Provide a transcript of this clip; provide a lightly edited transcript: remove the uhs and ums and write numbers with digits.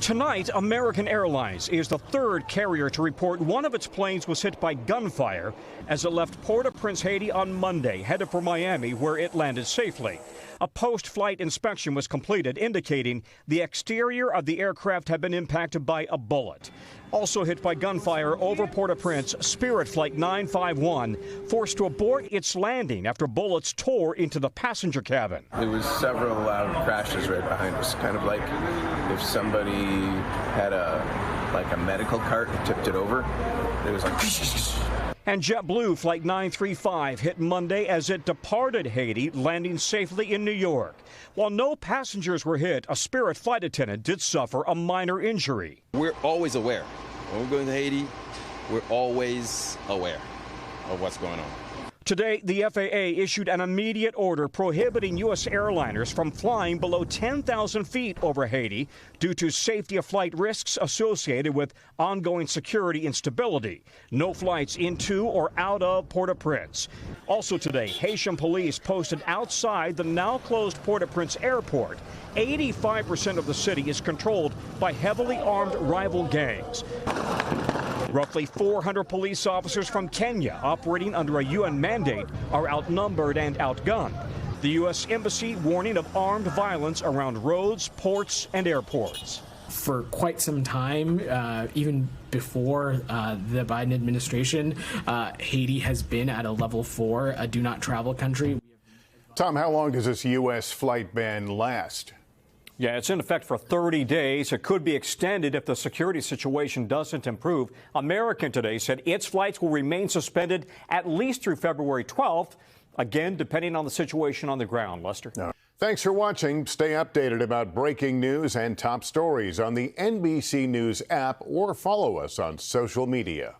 Tonight, American Airlines is the third carrier to report one of its planes was hit by gunfire as it left Port-au-Prince, Haiti on Monday, headed for Miami, where it landed safely. A post-flight inspection was completed, indicating the exterior of the aircraft had been impacted by a bullet. Also hit by gunfire over Port-au-Prince, Spirit Flight 951 forced to abort its landing after bullets tore into the passenger cabin. There was several loud crashes right behind us, kind of like if somebody had a medical cart and tipped it over. It was like... And JetBlue Flight 935 hit Monday as it departed Haiti, landing safely in New York. While no passengers were hit, a Spirit flight attendant did suffer a minor injury. We're always aware. When we're going to Haiti, we're always aware of what's going on. Today, the FAA issued an immediate order prohibiting U.S. airliners from flying below 10,000 feet over Haiti due to safety of flight risks associated with ongoing security instability. No flights into or out of Port-au-Prince. Also today, Haitian police posted outside the now-closed Port-au-Prince airport. 85% of the city is controlled by heavily armed rival gangs. Roughly 400 police officers from Kenya operating under a UN mandate are outnumbered and outgunned. The U.S. Embassy warning of armed violence around roads, ports, and airports. For quite some time, even before the Biden administration, Haiti has been at a level 4, a do not travel country. Tom, how long does this U.S. flight ban last? Yeah, it's in effect for 30 days. It could be extended if the security situation doesn't improve. American today said its flights will remain suspended at least through February 12th, again, depending on the situation on the ground. Lester. No. Thanks for watching. Stay updated about breaking news and top stories on the NBC News app or follow us on social media.